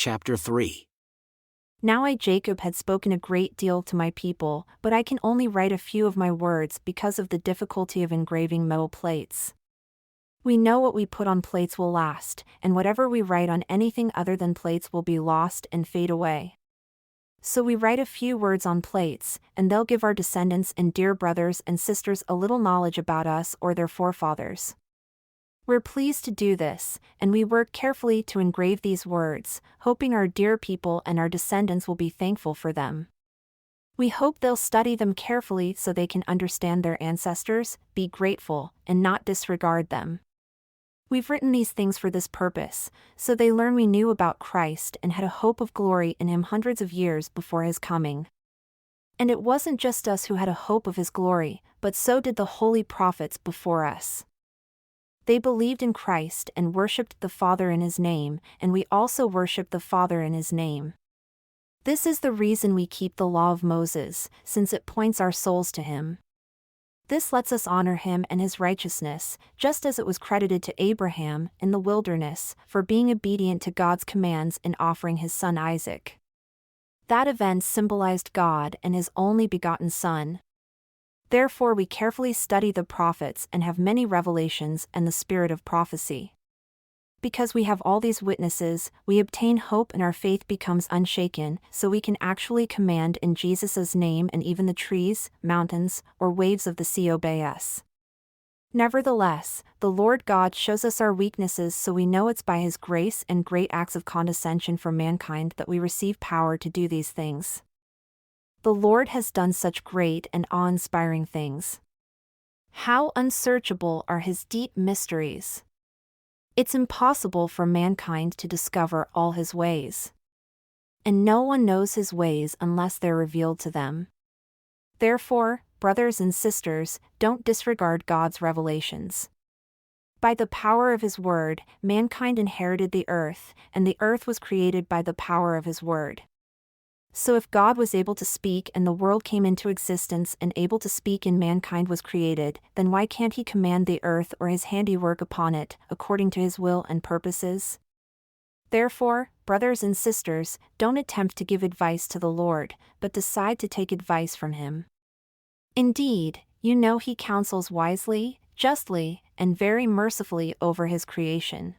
chapter 3. Now I, Jacob, had spoken a great deal to my people, but I can only write a few of my words because of the difficulty of engraving metal plates. We know what we put on plates will last, and whatever we write on anything other than plates will be lost and fade away. So we write a few words on plates, and they'll give our descendants and dear brothers and sisters a little knowledge about us or their forefathers. We're pleased to do this, and we work carefully to engrave these words, hoping our dear people and our descendants will be thankful for them. We hope they'll study them carefully so they can understand their ancestors, be grateful, and not disregard them. We've written these things for this purpose, so they learn we knew about Christ and had a hope of glory in Him hundreds of years before His coming. And it wasn't just us who had a hope of His glory, but so did the holy prophets before us. They believed in Christ and worshipped the Father in His name, and we also worship the Father in His name. This is the reason we keep the law of Moses, since it points our souls to Him. This lets us honor Him and His righteousness, just as it was credited to Abraham in the wilderness for being obedient to God's commands in offering his son Isaac. That event symbolized God and His only begotten Son. Therefore we carefully study the prophets and have many revelations and the spirit of prophecy. Because we have all these witnesses, we obtain hope and our faith becomes unshaken, so we can actually command in Jesus' name, and even the trees, mountains, or waves of the sea obey us. Nevertheless, the Lord God shows us our weaknesses, so we know it's by His grace and great acts of condescension for mankind that we receive power to do these things. The Lord has done such great and awe-inspiring things. How unsearchable are His deep mysteries! It's impossible for mankind to discover all His ways. And no one knows His ways unless they're revealed to them. Therefore, brothers and sisters, don't disregard God's revelations. By the power of His word, mankind inherited the earth, and the earth was created by the power of His word. So if God was able to speak and the world came into existence and able to speak and mankind was created, then why can't He command the earth or His handiwork upon it, according to His will and purposes? Therefore, brothers and sisters, don't attempt to give advice to the Lord, but decide to take advice from Him. Indeed, you know He counsels wisely, justly, and very mercifully over His creation.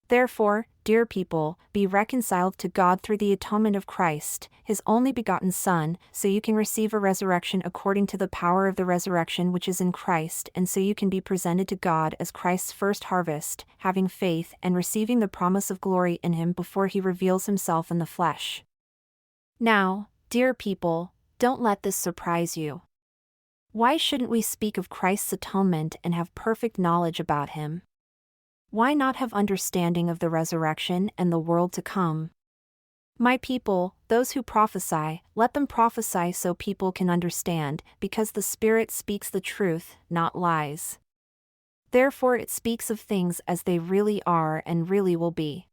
Therefore, dear people, be reconciled to God through the atonement of Christ, His only begotten Son, so you can receive a resurrection according to the power of the resurrection which is in Christ, and so you can be presented to God as Christ's first harvest, having faith and receiving the promise of glory in Him before He reveals Himself in the flesh. Now, dear people, don't let this surprise you. Why shouldn't we speak of Christ's atonement and have perfect knowledge about Him? Why not have understanding of the resurrection and the world to come? My people, those who prophesy, let them prophesy so people can understand, because the Spirit speaks the truth, not lies. Therefore it speaks of things as they really are and really will be.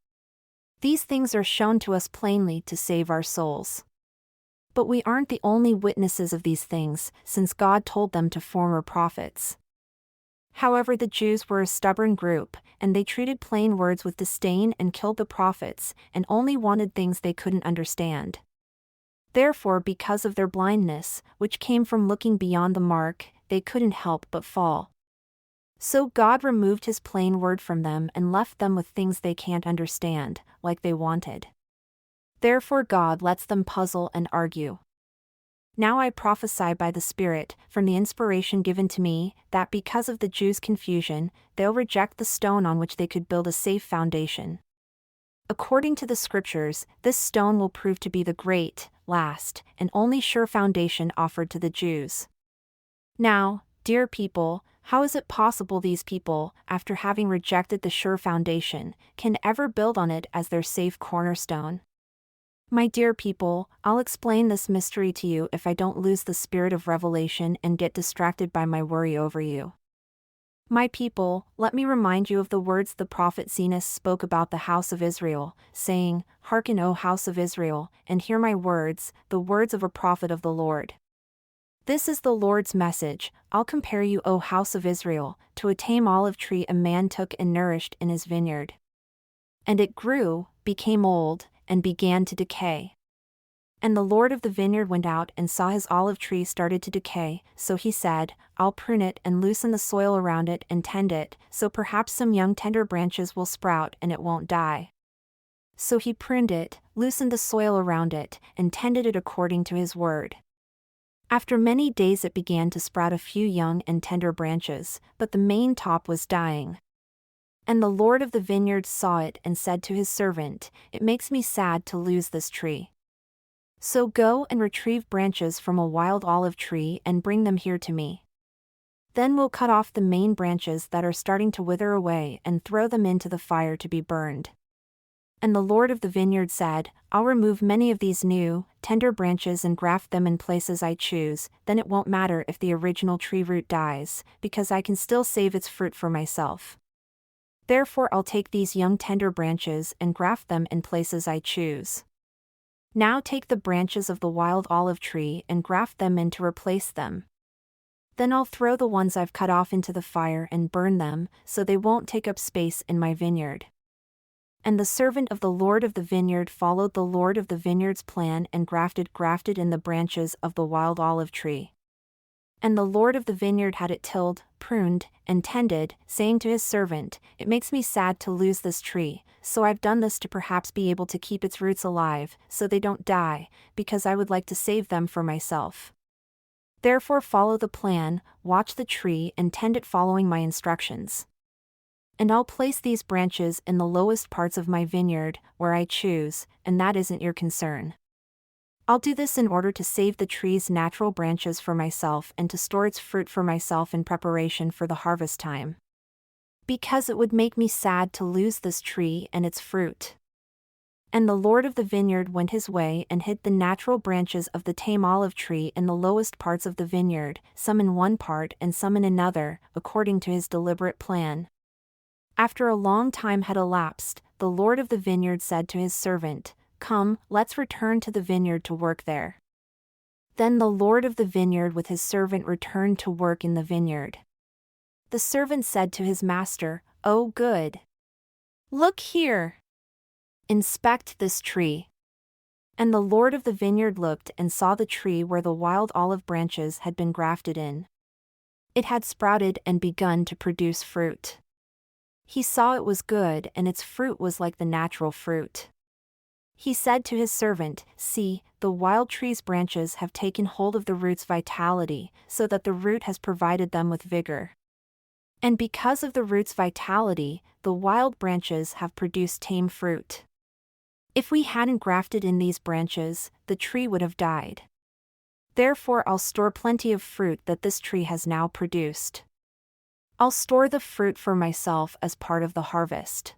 These things are shown to us plainly to save our souls. But we aren't the only witnesses of these things, since God told them to former prophets. However, the Jews were a stubborn group, and they treated plain words with disdain and killed the prophets, and only wanted things they couldn't understand. Therefore, because of their blindness, which came from looking beyond the mark, they couldn't help but fall. So God removed His plain word from them and left them with things they can't understand, like they wanted. Therefore God lets them puzzle and argue. Now I prophesy by the Spirit, from the inspiration given to me, that because of the Jews' confusion, they'll reject the stone on which they could build a safe foundation. According to the Scriptures, this stone will prove to be the great, last, and only sure foundation offered to the Jews. Now, dear people, how is it possible these people, after having rejected the sure foundation, can ever build on it as their safe cornerstone? My dear people, I'll explain this mystery to you if I don't lose the spirit of revelation and get distracted by my worry over you. My people, let me remind you of the words the prophet Zenos spoke about the house of Israel, saying, "Hearken, O house of Israel, and hear my words, the words of a prophet of the Lord. This is the Lord's message. I'll compare you, O house of Israel, to a tame olive tree a man took and nourished in his vineyard. And it grew, became old, and began to decay. And the Lord of the vineyard went out and saw his olive tree started to decay, so he said, I'll prune it and loosen the soil around it and tend it, so perhaps some young tender branches will sprout and it won't die. So he pruned it, loosened the soil around it, and tended it according to his word. After many days it began to sprout a few young and tender branches, but the main top was dying. And the Lord of the vineyard saw it and said to his servant, It makes me sad to lose this tree. So go and retrieve branches from a wild olive tree and bring them here to me. Then we'll cut off the main branches that are starting to wither away and throw them into the fire to be burned. And the Lord of the vineyard said, I'll remove many of these new, tender branches and graft them in places I choose, then it won't matter if the original tree root dies, because I can still save its fruit for myself. Therefore I'll take these young tender branches and graft them in places I choose. Now take the branches of the wild olive tree and graft them in to replace them. Then I'll throw the ones I've cut off into the fire and burn them, so they won't take up space in my vineyard. And the servant of the Lord of the vineyard followed the Lord of the vineyard's plan and grafted in the branches of the wild olive tree. And the Lord of the vineyard had it tilled, pruned, and tended, saying to his servant, It makes me sad to lose this tree, so I've done this to perhaps be able to keep its roots alive, so they don't die, because I would like to save them for myself. Therefore follow the plan, watch the tree and tend it following my instructions. And I'll place these branches in the lowest parts of my vineyard, where I choose, and that isn't your concern. I'll do this in order to save the tree's natural branches for myself and to store its fruit for myself in preparation for the harvest time. Because it would make me sad to lose this tree and its fruit. And the Lord of the vineyard went his way and hid the natural branches of the tame olive tree in the lowest parts of the vineyard, some in one part and some in another, according to his deliberate plan. After a long time had elapsed, the Lord of the vineyard said to his servant, Come, let's return to the vineyard to work there. Then the Lord of the vineyard with his servant returned to work in the vineyard. The servant said to his master, Oh good! Look here! Inspect this tree. And the Lord of the vineyard looked and saw the tree where the wild olive branches had been grafted in. It had sprouted and begun to produce fruit. He saw it was good and its fruit was like the natural fruit. He said to his servant, See, the wild tree's branches have taken hold of the root's vitality, so that the root has provided them with vigor. And because of the root's vitality, the wild branches have produced tame fruit. If we hadn't grafted in these branches, the tree would have died. Therefore I'll store plenty of fruit that this tree has now produced. I'll store the fruit for myself as part of the harvest.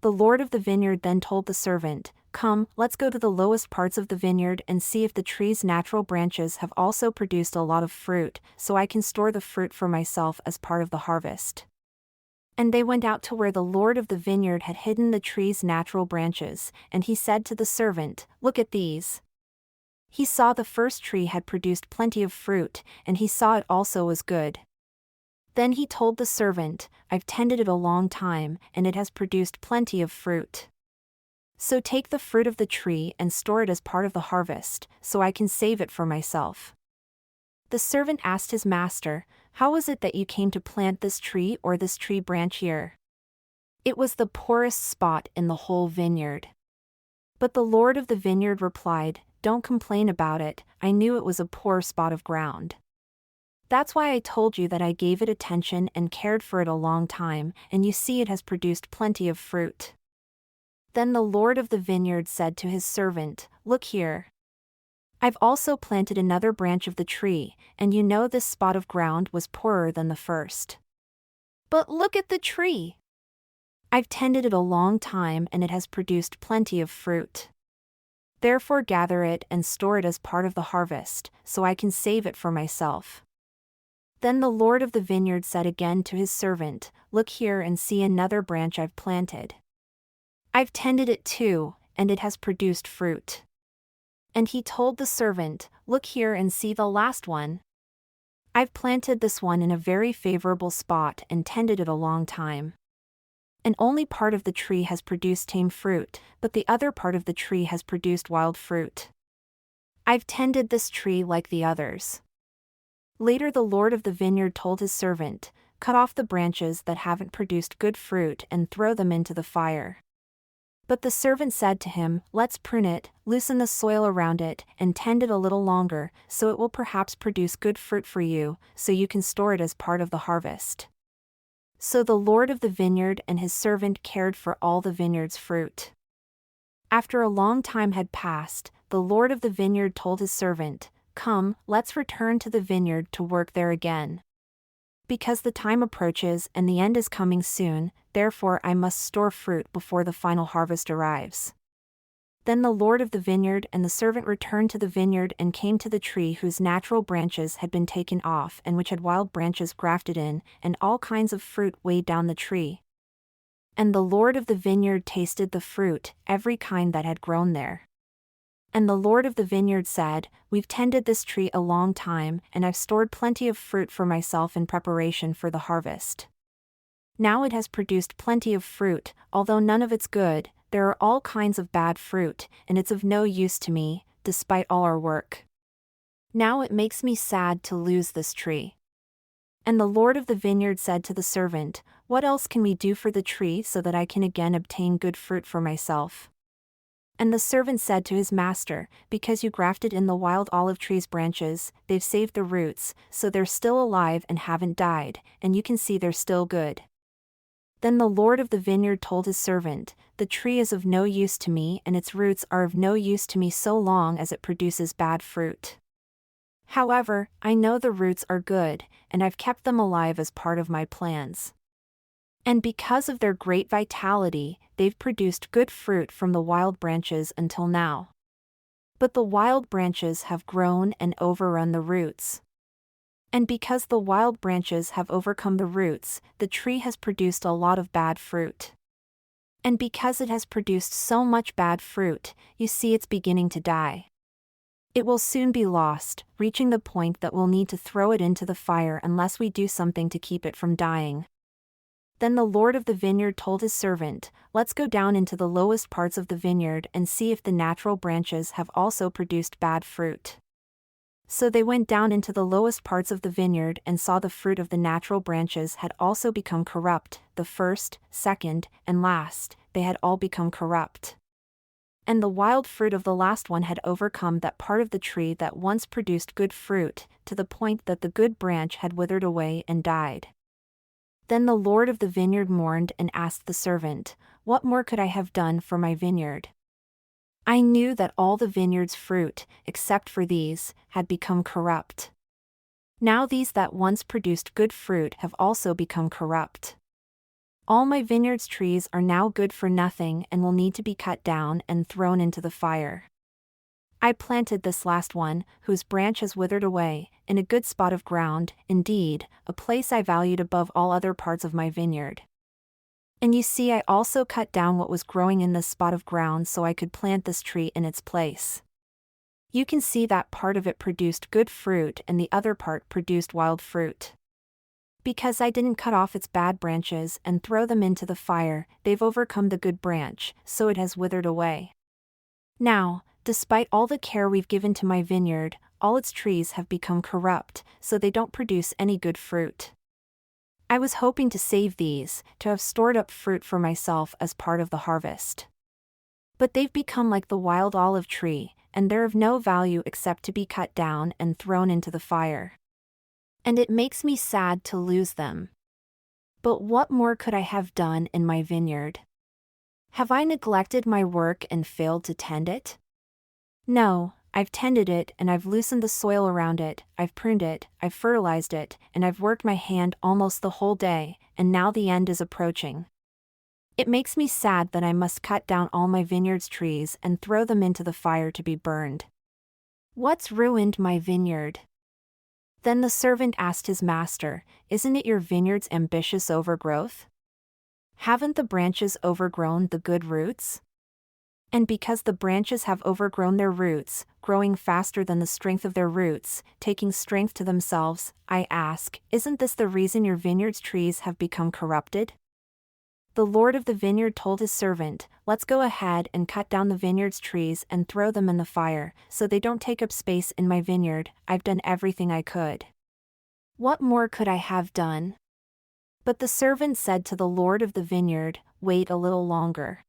The Lord of the vineyard then told the servant, Come, let's go to the lowest parts of the vineyard and see if the tree's natural branches have also produced a lot of fruit, so I can store the fruit for myself as part of the harvest. And they went out to where the Lord of the vineyard had hidden the tree's natural branches, and he said to the servant, Look at these. He saw the first tree had produced plenty of fruit, and he saw it also was good. Then he told the servant, I've tended it a long time, and it has produced plenty of fruit. So take the fruit of the tree and store it as part of the harvest, so I can save it for myself. The servant asked his master, How was it that you came to plant this tree or this tree branch here? It was the poorest spot in the whole vineyard. But the Lord of the vineyard replied, Don't complain about it, I knew it was a poor spot of ground. That's why I told you that I gave it attention and cared for it a long time, and you see it has produced plenty of fruit. Then the Lord of the vineyard said to his servant, Look here. I've also planted another branch of the tree, and you know this spot of ground was poorer than the first. But look at the tree. I've tended it a long time and it has produced plenty of fruit. Therefore gather it and store it as part of the harvest, so I can save it for myself. Then the Lord of the vineyard said again to his servant, Look here and see another branch I've planted. I've tended it too, and it has produced fruit. And he told the servant, Look here and see the last one. I've planted this one in a very favorable spot and tended it a long time. and only part of the tree has produced tame fruit, but the other part of the tree has produced wild fruit. I've tended this tree like the others." Later the Lord of the vineyard told his servant, "Cut off the branches that haven't produced good fruit and throw them into the fire." But the servant said to him, "Let's prune it, loosen the soil around it, and tend it a little longer, so it will perhaps produce good fruit for you, so you can store it as part of the harvest." So the Lord of the vineyard and his servant cared for all the vineyard's fruit. After a long time had passed, the Lord of the vineyard told his servant, "Come, let's return to the vineyard to work there again. Because the time approaches and the end is coming soon, therefore I must store fruit before the final harvest arrives." Then the Lord of the vineyard and the servant returned to the vineyard and came to the tree whose natural branches had been taken off and which had wild branches grafted in, and all kinds of fruit weighed down the tree. And the Lord of the vineyard tasted the fruit, every kind that had grown there. And the Lord of the vineyard said, "We've tended this tree a long time, and I've stored plenty of fruit for myself in preparation for the harvest. Now it has produced plenty of fruit, although none of it's good. There are all kinds of bad fruit, and it's of no use to me, despite all our work. Now it makes me sad to lose this tree." And the Lord of the vineyard said to the servant, "What else can we do for the tree so that I can again obtain good fruit for myself?" And the servant said to his master, "Because you grafted in the wild olive tree's branches, they've saved the roots, so they're still alive and haven't died, and you can see they're still good." Then the Lord of the vineyard told his servant, "The tree is of no use to me and its roots are of no use to me so long as it produces bad fruit. However, I know the roots are good, and I've kept them alive as part of my plans. And because of their great vitality, they've produced good fruit from the wild branches until now. But the wild branches have grown and overrun the roots. And because the wild branches have overcome the roots, the tree has produced a lot of bad fruit. And because it has produced so much bad fruit, you see it's beginning to die. It will soon be lost, reaching the point that we'll need to throw it into the fire unless we do something to keep it from dying." Then the Lord of the vineyard told his servant, "Let's go down into the lowest parts of the vineyard and see if the natural branches have also produced bad fruit." So they went down into the lowest parts of the vineyard and saw the fruit of the natural branches had also become corrupt, the first, second, and last, they had all become corrupt. And the wild fruit of the last one had overcome that part of the tree that once produced good fruit, to the point that the good branch had withered away and died. Then the Lord of the vineyard mourned and asked the servant, "What more could I have done for my vineyard? I knew that all the vineyard's fruit, except for these, had become corrupt. Now these that once produced good fruit have also become corrupt. All my vineyard's trees are now good for nothing and will need to be cut down and thrown into the fire. I planted this last one, whose branch has withered away, in a good spot of ground, indeed, a place I valued above all other parts of my vineyard. And you see I also cut down what was growing in this spot of ground so I could plant this tree in its place. You can see that part of it produced good fruit and the other part produced wild fruit. Because I didn't cut off its bad branches and throw them into the fire, they've overcome the good branch, so it has withered away. Now, despite all the care we've given to my vineyard, all its trees have become corrupt, so they don't produce any good fruit. I was hoping to save these, to have stored up fruit for myself as part of the harvest. But they've become like the wild olive tree, and they're of no value except to be cut down and thrown into the fire. And it makes me sad to lose them. But what more could I have done in my vineyard? Have I neglected my work and failed to tend it? No, I've tended it and I've loosened the soil around it, I've pruned it, I've fertilized it, and I've worked my hand almost the whole day, and now the end is approaching. It makes me sad that I must cut down all my vineyard's trees and throw them into the fire to be burned. What's ruined my vineyard?" Then the servant asked his master, "Isn't it your vineyard's ambitious overgrowth? Haven't the branches overgrown the good roots? And because the branches have overgrown their roots, growing faster than the strength of their roots, taking strength to themselves, I ask, isn't this the reason your vineyard's trees have become corrupted? The Lord of the vineyard told his servant, "Let's go ahead and cut down the vineyard's trees and throw them in the fire, so they don't take up space in my vineyard. I've done everything I could. What more could I have done?" But the servant said to the Lord of the vineyard, "Wait a little longer."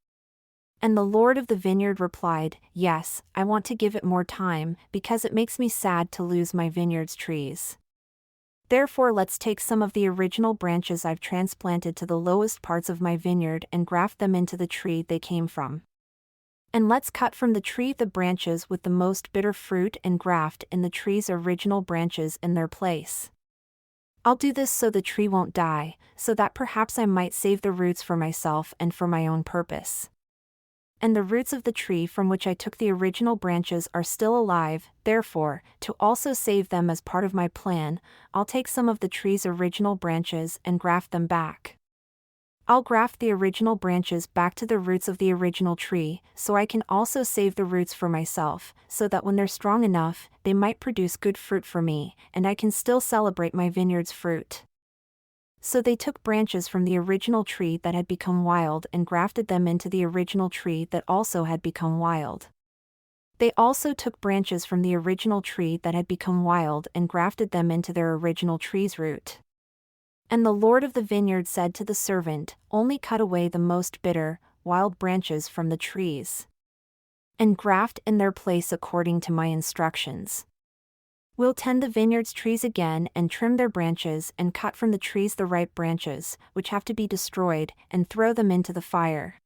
And the Lord of the vineyard replied, "Yes, I want to give it more time, because it makes me sad to lose my vineyard's trees. Therefore let's take some of the original branches I've transplanted to the lowest parts of my vineyard and graft them into the tree they came from. And let's cut from the tree the branches with the most bitter fruit and graft in the tree's original branches in their place. I'll do this so the tree won't die, so that perhaps I might save the roots for myself and for my own purpose. And the roots of the tree from which I took the original branches are still alive, therefore, to also save them as part of my plan, I'll take some of the tree's original branches and graft them back. I'll graft the original branches back to the roots of the original tree, so I can also save the roots for myself, so that when they're strong enough, they might produce good fruit for me, and I can still celebrate my vineyard's fruit." So they took branches from the original tree that had become wild and grafted them into the original tree that also had become wild. They also took branches from the original tree that had become wild and grafted them into their original tree's root. And the Lord of the vineyard said to the servant, "Only cut away the most bitter, wild branches from the trees, and graft in their place according to my instructions. We'll tend the vineyard's trees again and trim their branches and cut from the trees the ripe branches, which have to be destroyed, and throw them into the fire.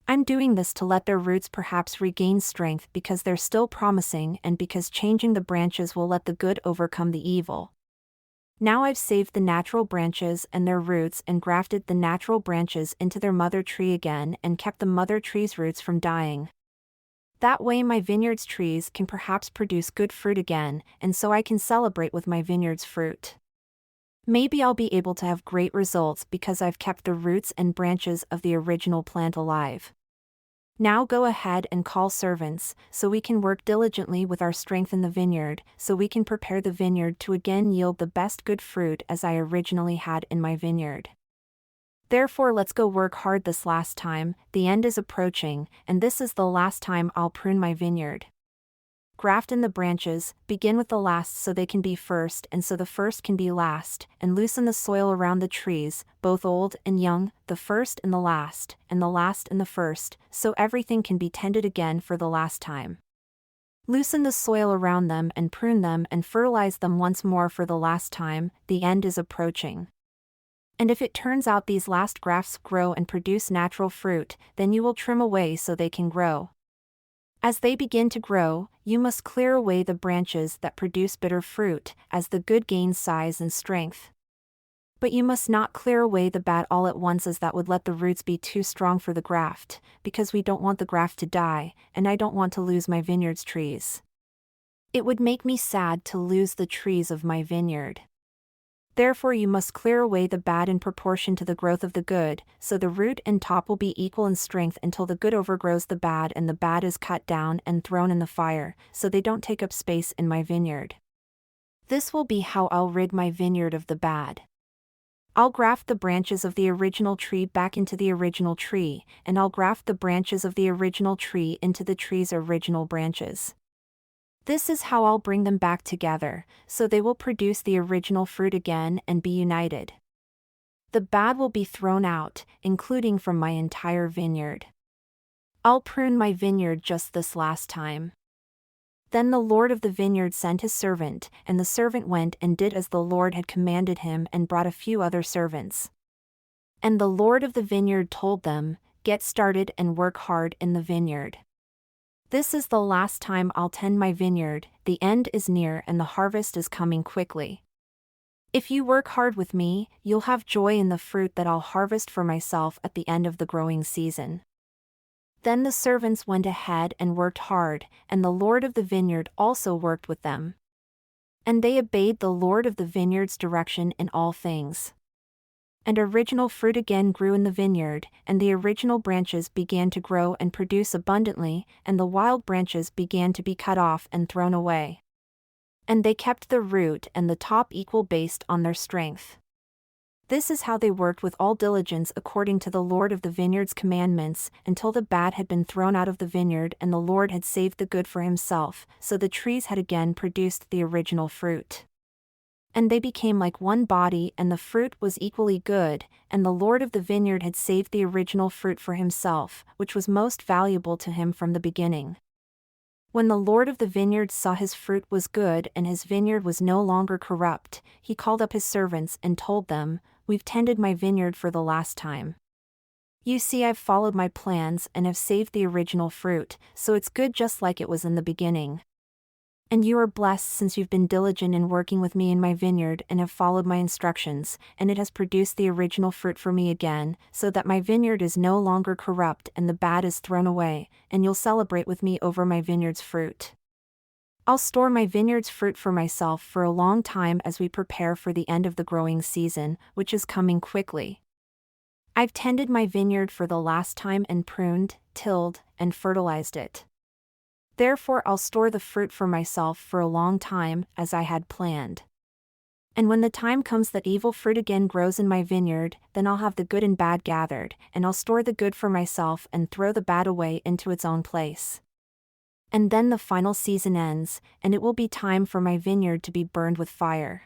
I'm doing this to let their roots perhaps regain strength because they're still promising and because changing the branches will let the good overcome the evil. Now I've saved the natural branches and their roots and grafted the natural branches into their mother tree again and kept the mother tree's roots from dying. That way my vineyard's trees can perhaps produce good fruit again, and so I can celebrate with my vineyard's fruit. Maybe I'll be able to have great results because I've kept the roots and branches of the original plant alive. Now go ahead and call servants, so we can work diligently with our strength in the vineyard, so we can prepare the vineyard to again yield the best good fruit as I originally had in my vineyard. Therefore let's go work hard this last time, the end is approaching, and this is the last time I'll prune my vineyard. Graft in the branches, begin with the last so they can be first and so the first can be last, and loosen the soil around the trees, both old and young, the first and the last and the first, so everything can be tended again for the last time. Loosen the soil around them and prune them and fertilize them once more for the last time, the end is approaching. And if it turns out these last grafts grow and produce natural fruit, then you will trim away so they can grow. As they begin to grow, you must clear away the branches that produce bitter fruit, as the good gains size and strength. But you must not clear away the bad all at once, as that would let the roots be too strong for the graft, because we don't want the graft to die, and I don't want to lose my vineyard's trees. It would make me sad to lose the trees of my vineyard. Therefore you must clear away the bad in proportion to the growth of the good, so the root and top will be equal in strength until the good overgrows the bad and the bad is cut down and thrown in the fire, so they don't take up space in my vineyard. This will be how I'll rid my vineyard of the bad. I'll graft the branches of the original tree back into the original tree, and I'll graft the branches of the original tree into the tree's original branches. This is how I'll bring them back together, so they will produce the original fruit again and be united. The bad will be thrown out, including from my entire vineyard. I'll prune my vineyard just this last time." Then the Lord of the vineyard sent his servant, and the servant went and did as the Lord had commanded him and brought a few other servants. And the Lord of the vineyard told them, "Get started and work hard in the vineyard. This is the last time I'll tend my vineyard, the end is near and the harvest is coming quickly. If you work hard with me, you'll have joy in the fruit that I'll harvest for myself at the end of the growing season." Then the servants went ahead and worked hard, and the Lord of the vineyard also worked with them. And they obeyed the Lord of the vineyard's direction in all things. And original fruit again grew in the vineyard, and the original branches began to grow and produce abundantly, and the wild branches began to be cut off and thrown away. And they kept the root and the top equal based on their strength. This is how they worked with all diligence according to the Lord of the vineyard's commandments, until the bad had been thrown out of the vineyard and the Lord had saved the good for himself, so the trees had again produced the original fruit. And they became like one body, and the fruit was equally good, and the Lord of the vineyard had saved the original fruit for himself, which was most valuable to him from the beginning. When the Lord of the vineyard saw his fruit was good and his vineyard was no longer corrupt, he called up his servants and told them, "We've tended my vineyard for the last time. You see, I've followed my plans and have saved the original fruit, so it's good just like it was in the beginning. And you are blessed since you've been diligent in working with me in my vineyard and have followed my instructions, and it has produced the original fruit for me again, so that my vineyard is no longer corrupt and the bad is thrown away, and you'll celebrate with me over my vineyard's fruit. I'll store my vineyard's fruit for myself for a long time as we prepare for the end of the growing season, which is coming quickly. I've tended my vineyard for the last time and pruned, tilled, and fertilized it. Therefore I'll store the fruit for myself for a long time, as I had planned. And when the time comes that evil fruit again grows in my vineyard, then I'll have the good and bad gathered, and I'll store the good for myself and throw the bad away into its own place. And then the final season ends, and it will be time for my vineyard to be burned with fire.